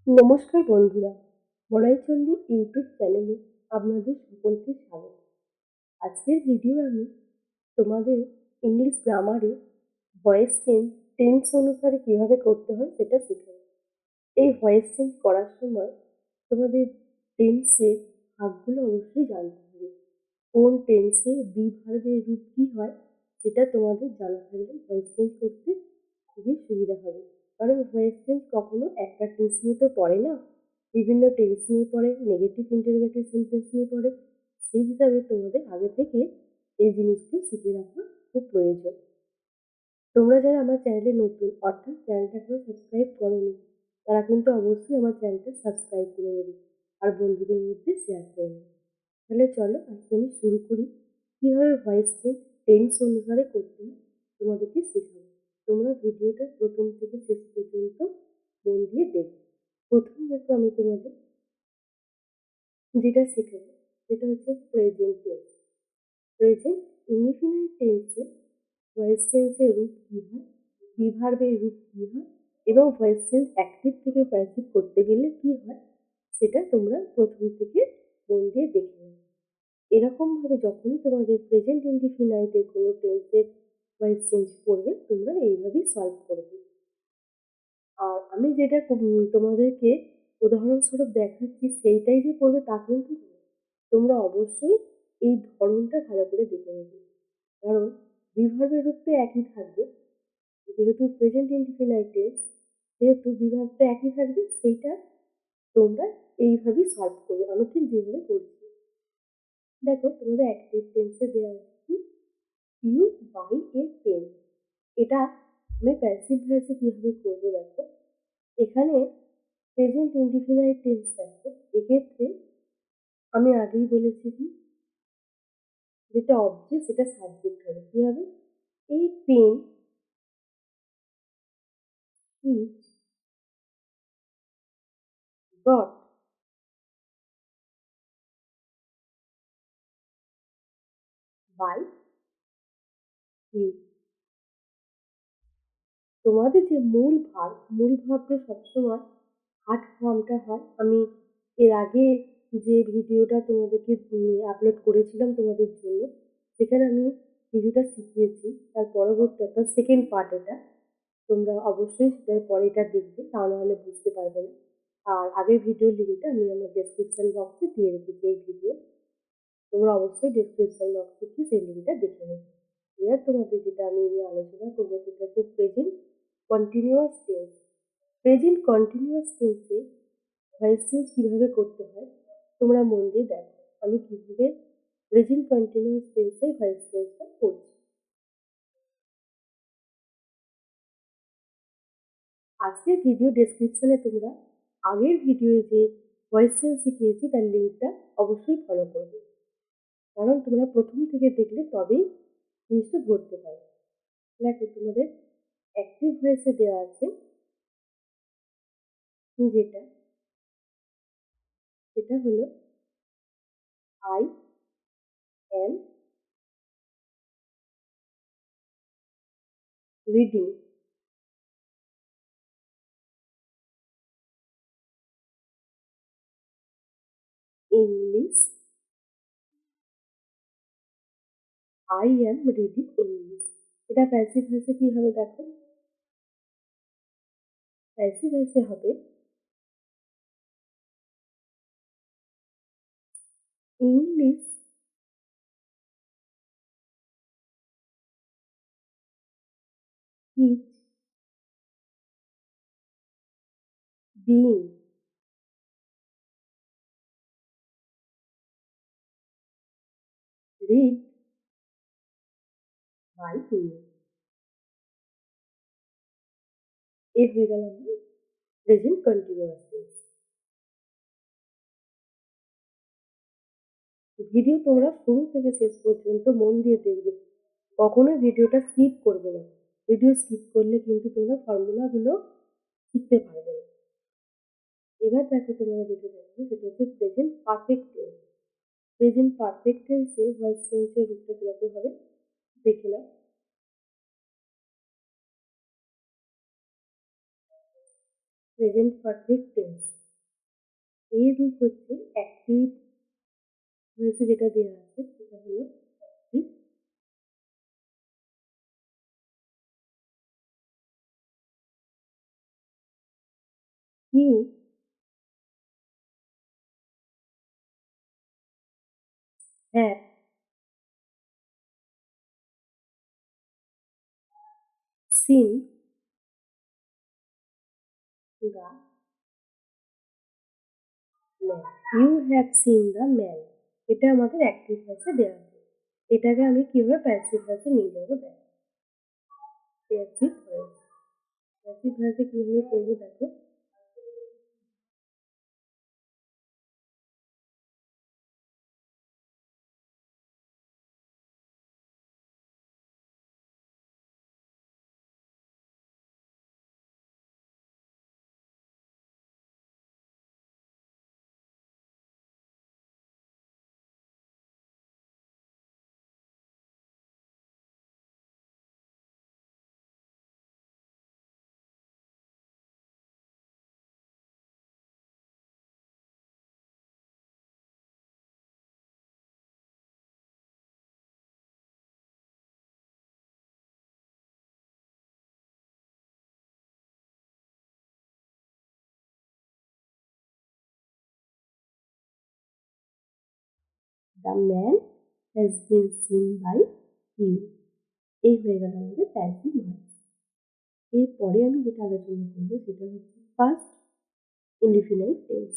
নমস্কার বন্ধুরা, বড়াইচন্ডী ইউটিউব চ্যানেলে আপনাদের সকলকে স্বাগত। আজকের ভিডিও আমি তোমাদের ইংলিশ গ্রামারে ভয়েস চেঞ্জ টেন্স অনুসারে কিভাবে করতে হয় সেটা শেখাবো। এই ভয়েস চেঞ্জ করার সময় তোমাদের টেন্সের ভাগগুলো অবশ্যই জানতে হবে। কোন টেন্সে বি ভার্বের রূপ কি হয় সেটা তোমাদের জানা থাকলে ভয়েস চেঞ্জ করতে খুবই সুবিধা হবে। কারণ ভয়েস চেঞ্জ কখনো একটা টেন্স নিয়ে তো পড়ে না, বিভিন্ন টেন্স নিয়ে পড়ে, নেগেটিভ ইন্টারোগেটিভ সেন্টেন্স নিয়ে পড়ে। সেই হিসাবে তোমাদের আগে থেকে এই জিনিসগুলো শিখে রাখা খুব প্রয়োজন। তোমরা যারা আমার চ্যানেলে নতুন, অর্থাৎ চ্যানেলটা এখনো সাবস্ক্রাইব করোনি, তারা কিন্তু অবশ্যই আমার চ্যানেলটা সাবস্ক্রাইব করে নেবে আর বন্ধুদের মধ্যে শেয়ার করে নেবে। তাহলে চলো আজকে আমি শুরু করি। কিভাবে ভয়েস চেঞ্জ টেন্স অনুসারে করতে হয় তোমাদেরকে শেখাবো। তোমরা ভিডিওটা প্রথম থেকে শেষ পর্যন্ত মন দিয়ে দেখো। প্রথম দেখো আমি তোমাদের যেটা শেখাবো সেটা হচ্ছে প্রেজেন্ট টেন্স। প্রেজেন্ট ইনডিফিনাইট টেন্সে ভয়েস চেঞ্জের রূপ কী হয়, বি ভার্বের রূপ কী হয় এবং ভয়েস চেঞ্জ অ্যাক্টিভ থেকে প্যাসিভ করতে গেলে কী হয় সেটা তোমরা প্রথম থেকে মন দিয়ে দেখে নেবে। এরকমভাবে যখনই তোমাদের প্রেজেন্ট ইনডিফিনাইটের কোনো টেন্সের ভয়েস চেঞ্জ করবে তোমরা এইভাবেই সলভ করবে। আর আমি যেটা তোমাদেরকে উদাহরণস্বরূপ দেখাচ্ছি সেইটাই যে করবে তা কিন্তু নয়। তোমরা অবশ্যই এই ধরনটা ভালো করে দেখে নেবে। কারণ বিভার্বের রূপ তো একই থাকবে, যেহেতু প্রেজেন্ট ইনডিফিনাইট টেন্স, সেহেতু বিভাগটা একই থাকবে, সেইটা তোমরা এইভাবেই সলভ করবে। আমি ঠিক যেভাবে করছি। দেখো তোমাদের অ্যাক্টিভ টেন্সে দেওয়া আছে কি, ইউ বাই এ পেন। এটা আমি প্যাসিভ ভয়েসে কিভাবে করবো দেখো। এখানে প্রেজেন্ট ইনডিফিনাইট টেন্স দেখো, এক্ষেত্রে আমি আগেই বলেছি কি, যেটা অবজেক্ট সেটা সাবজেক্ট হবে। কি হবে, এই pen is brought by you. তোমাদের যে মূল ভাবটা সবসময় হার্ট ফর্মটা হয়। আমি এর আগে যে ভিডিওটা তোমাদেরকে আপলোড করেছিলাম তোমাদের জন্য, সেখানে আমি কিছুটা শিখিয়েছি। তার পরবর্তী অর্থাৎ সেকেন্ড পার্ট এটা। তোমরা অবশ্যই সেটার পরে এটা দেখবে, তা নাহলে বুঝতে পারবে না। আর আগের ভিডিওর লিঙ্কটা আমি আমার ডেসক্রিপশন বক্সে দিয়ে রেখেছি এই ভিডিও। তোমরা অবশ্যই ডেসক্রিপশন বক্সে গিয়ে সেই লিঙ্কটা দেখে নেবে। এবার তোমাদের যেটা আমি নিয়ে আলোচনা করবো সেটা হচ্ছে present continuous tense. Present continuous টেন্সে ভয়েস চেঞ্জ কিভাবে করতে হয় তোমরা মন দিয়ে দেখো। আমি কিভাবে প্রেজেন্ট কন্টিনিউয়াস টেন্সে ভয়েস চেঞ্জটা করছি। আজকের ভিডিও ডেসক্রিপশনে তোমরা আগের ভিডিওয়ে যে ভয়েস চেঞ্জ শিখিয়েছি তার লিঙ্কটা অবশ্যই ফলো করবে। কারণ তোমরা প্রথম থেকে দেখলে তবেই জিনিসটা ধরতে পারবে। দেখো তোমাদের অ্যাক্টিভ ভয়েসে দেওয়া আছে যেটা, সেটা হলো I am reading English. I am reading English. এটা প্যাসিভ ভয়েসে কি হবে দেখো, প্যাসিভ ভয়েসে হবে English is being read by me. এই হয়ে গেল আমার প্রেজেন্ট কন্টিনিউয়াস টেন্স। ভিডিও তোমরা শুরু থেকে শেষ পর্যন্ত মন দিয়ে দেখবে, কখনোই ভিডিওটা স্কিপ করবে না। ভিডিও স্কিপ করলে কিন্তু তোমরা ফর্মুলাগুলো শিখতে পারবে না। এবার দেখো তোমরা যেটা দেখো সেটা হচ্ছে present perfect tense. Present perfect টেন্সে ভয়েস চেঞ্জের রূপটা কিরকম হবে দেখে নাও। Present perfect tense. এর রূপ হচ্ছে অ্যাক্টিভ ভয়েসে যেটা দেওয়া আছে সেটা হলো active. You have seen the man. You have seen the man, এটা আমাদের অ্যাক্টিভ ভয়েসে দেওয়া আছে। এটাকে আমি কিভাবে প্যাসিভ ভয়েসে নিয়ে যাবো দেখো। প্যাসিভ ভয়েস, প্যাসিভ ভয়েসে কিভাবে করবো দেখো। The man has been seen by you, এই হয়ে গেল আমাদের প্যাসিভ ভয়েস। এরপরে আমি যেটা আলোচনা করবো সেটা হচ্ছে first indefinite tense.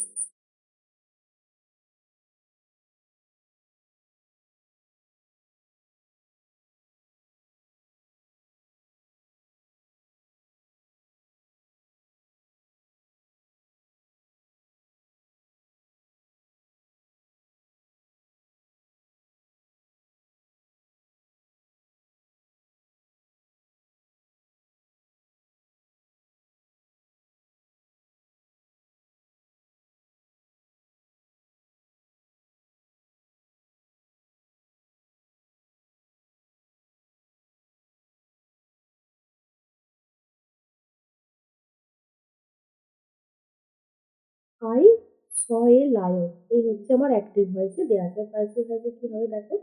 I saw a lion, এই হচ্ছে আমার অ্যাক্টিভ ভয়েসে দেওয়া আছে। প্যাসিভ ভয়েসে কি হবে দেখো।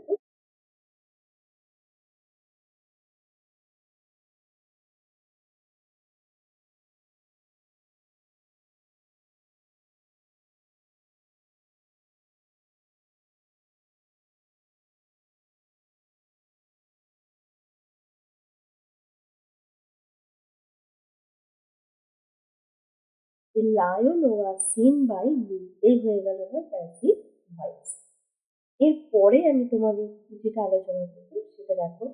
The lion was seen by me, এই হয়ে গেল আমার প্যাসিভ ভয়েস। এরপরে আমি তোমাদের যেটা আলোচনা করবো সেটা দেখো।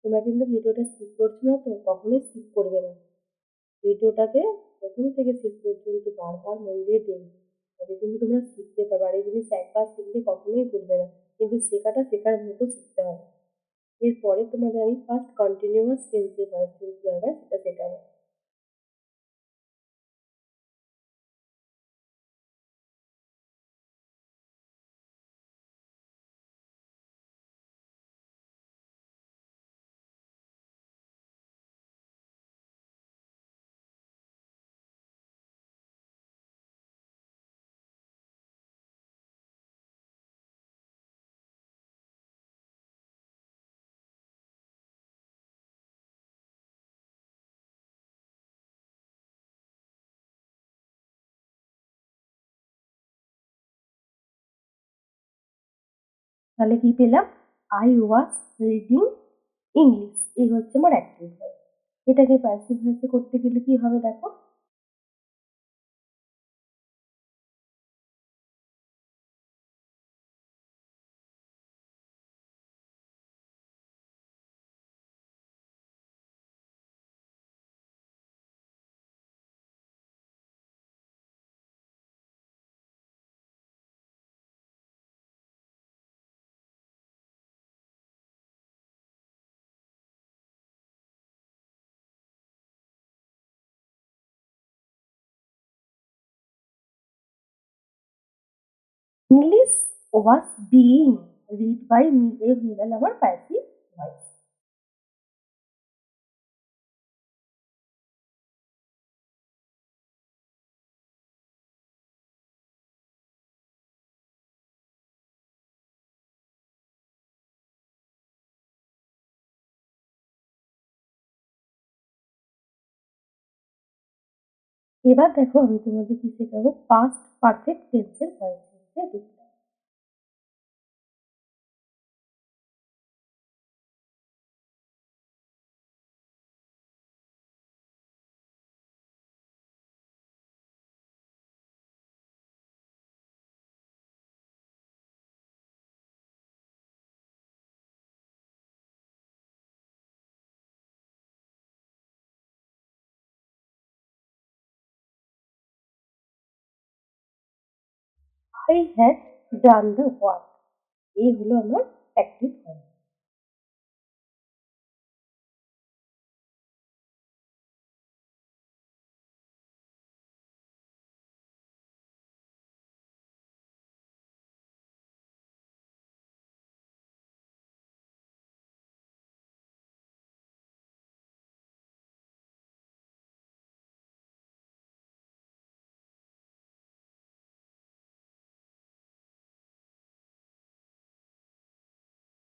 তোমরা কিন্তু ভিডিওটা স্কিপ করছো না তো, কখনোই স্কিপ করবে না। ভিডিওটাকে প্রথম থেকে শেষ পর্যন্ত বারবার মন দিয়ে দেখবে, তবে কিন্তু তোমরা শিখতে পারবে। আর এই জিনিস একবার শিখলে কখনোই ভুলবে না, কিন্তু শেখাটা শেখার মতো শিখতে হবে। এরপরে তোমাদের আমি ফার্স্ট কন্টিনিউয়াস টেন্সের ভয়েস কি হবে সেটা শেখাবো। তাহলে কি পেলাম? আই ওয়াজ রিডিং ইংলিশ, এই হচ্ছে আমার অ্যাক্টিভ ভয়েস। এটাকে প্যাসিভ ভয়েসে করতে গেলে কি হবে দেখো। English was being read by me, এই হয়ে গেল আমার প্যাসিভ ভয়েস। এবার দেখো আমি তোমাদের কি শেখাবো পাস্ট পারফেক্ট টেন্সের ভয়েস চেঞ্জের রূপটা। I had done the work, এই হলো আমার অ্যাক্টিভ ভয়েস।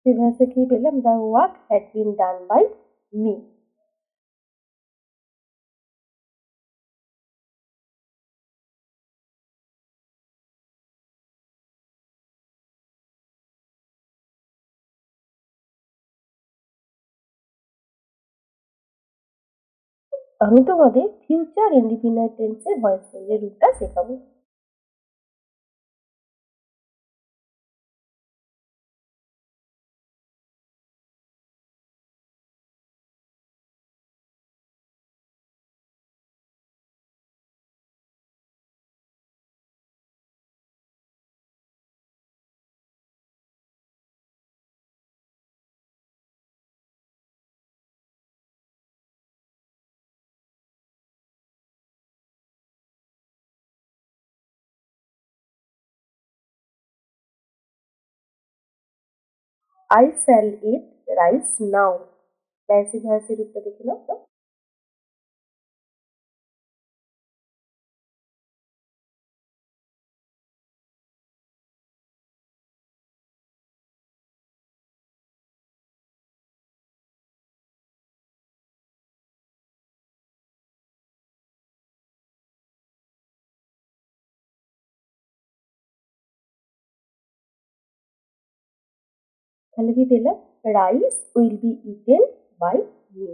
প্রিভিয়াসে কি পেলাম, the work had been done by me. আমি তোমাদের ফিউচার ইন্ডিপেন্ডেন্ট টেন্সের ভয়েস চেঞ্জের রূপটা শেখাবো। I shall eat rice now, passive ভয়েসের রূপটা দেখে নাও তো। তাহলে কি পেলাম, rice will be eaten by me.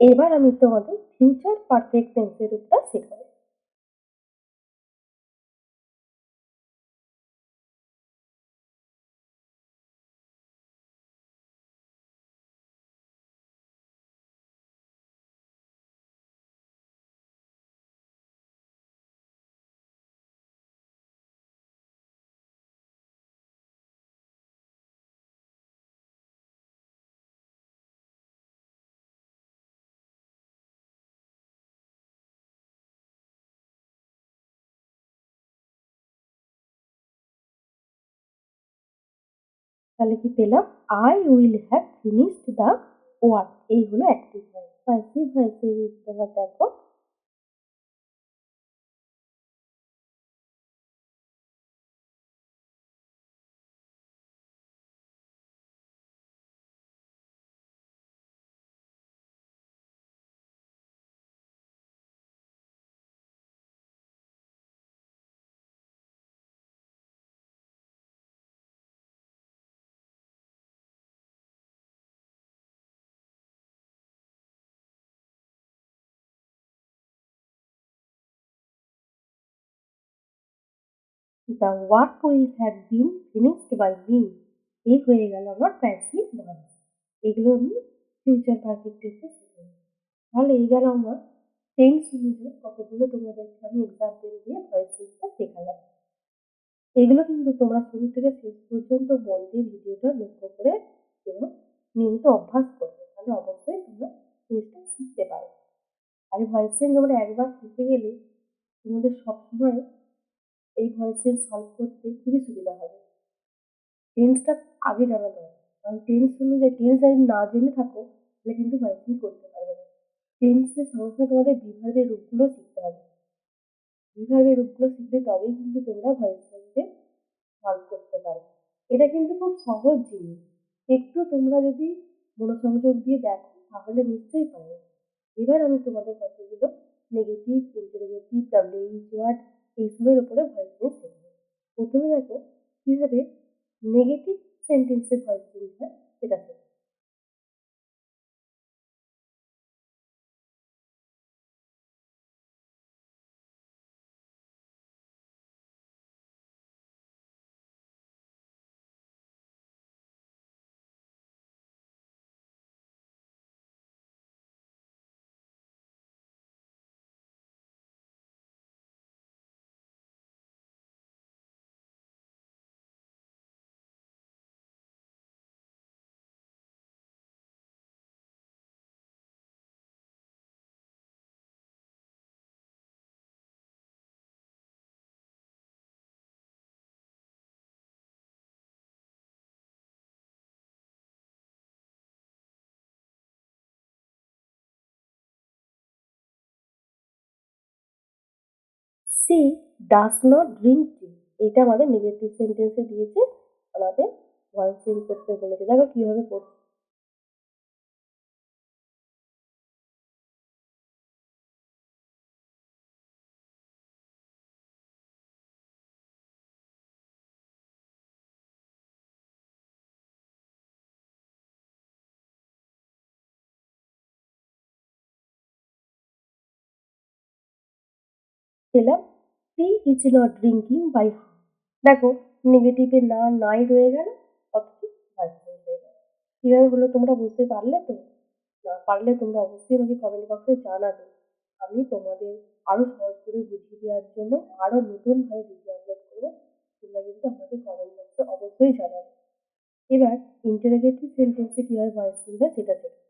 এবার আমি তোমাদের ফিউচার পারফেক্ট টেন্সের রূপটা শেখাবো। তাহলে কি পেলাম, I will have finished the work, এই হলো অ্যাক্টিভ ভয়েস। প্যাসিভ ভয়েসের রূপটা দেখো। The work will have been finished by me, এই হয়ে গেল আমার প্যাসিভ ভয়েস। এগুলো আমি ফিউচার পারফেক্ট টেন্সে শিখলাম। তাহলে এই গেল আমার টেন্স অনুযায়ী কতগুলো তোমাদেরকে আমি এক্সাম্পল দিয়ে ভয়েস চেঞ্জটা শেখালাম। এগুলো কিন্তু তোমরা শুরু থেকে শেষ পর্যন্ত মন দিয়ে ভিডিওটা লক্ষ্য করে এবং নিয়মিত অভ্যাস করবে, তাহলে অবশ্যই তোমরা জিনিসটা শিখতে পারবে। আর এই ভয়েস চেঞ্জ তোমরা একবার শিখে গেলে তোমাদের সবসময় এই ভয়েস চেঞ্জ সলভ করতে খুবই সুবিধা হবে। টেন্সটা আগে জানা দরকার, কারণ টেন্স অনুযায়ী টেন্স যদি না জেনে থাকো তাহলে কিন্তু ভয়েস চেঞ্জ করতে পারবে না। টেন্সের সঙ্গে সঙ্গে তোমাদের বিভাগের রূপগুলো শিখতে হবে। এইভাবে রূপগুলো শিখলে তবেই কিন্তু তোমরা ভয়েস চেঞ্জে সলভ করতে পারবে। এটা কিন্তু খুব সহজ জিনিস। একটু তোমরা যদি মনোসংযোগ দিয়ে দেখো তাহলে নিশ্চয়ই পারবে। এবার আমি তোমাদের কতগুলো নেগেটিভ, ইন্টারোগেটিভ, WH ওয়ার্ড এইসবের উপরে ভয়েস চেঞ্জ শেখাবো। প্রথমে দেখো কিভাবে নেগেটিভ সেন্টেন্সের ভয়েস চেঞ্জ হয় সেটা শেখো। She does not drink tea, এটা আমাদের নেগেটিভ সেন্টেন্সে দিয়েছে, আমাদের ভয়েস চেঞ্জ করতে বলেছে। দেখো কিভাবে করছে। পেলাম tea is not drinking by her. দেখো নেগেটিভে না নাই রয়ে গেল, অথচ ভয়েস চেঞ্জ হয়ে গেল। কিভাবে হলো তোমরা বুঝতে পারলে তো? না পারলে তোমরা অবশ্যই আমাকে কমেন্ট বক্সে জানাবে। আমি তোমাদের আরো সহজ করে বুঝিয়ে দেওয়ার জন্য আরো নতুন ভাবে ভিডিও আপলোড করবো। তোমরা কিন্তু আমাকে কমেন্ট বক্সে অবশ্যই জানাবে। এবার ইন্টারোগেটিভ সেন্টেন্সে কিভাবে ভয়েস চেঞ্জ হয় সেটা শেখো।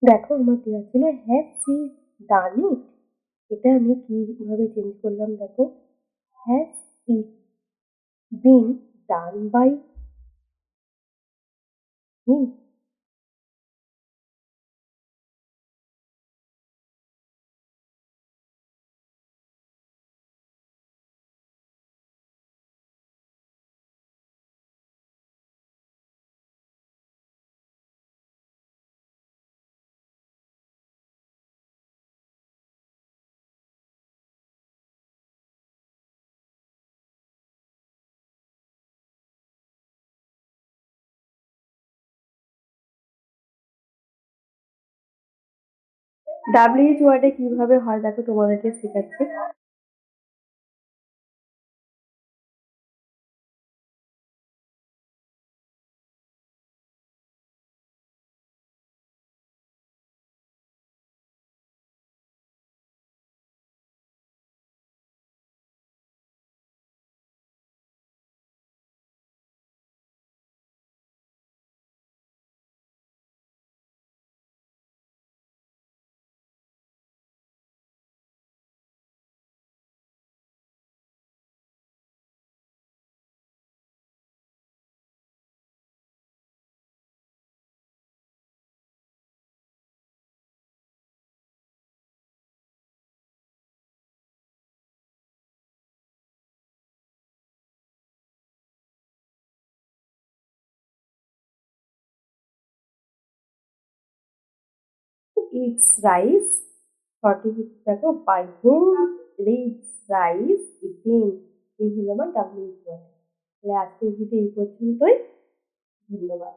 দেখো আমার দেওয়া ছিল হ্যাভ সি ডান ইট, এটা আমি কিভাবে চেঞ্জ করলাম দেখো। Has it been done by him. WH ওয়ার্ডে কিভাবে হয় দেখো তোমাদেরকে শেখাচ্ছি। ইটস রাইস, সঠিক উত্তর দেখো by whom reads rice eating. এই হলো আমার WH ওয়ার্ড। তাহলে আজকের ভিডিও এই পর্যন্তই। ধন্যবাদ।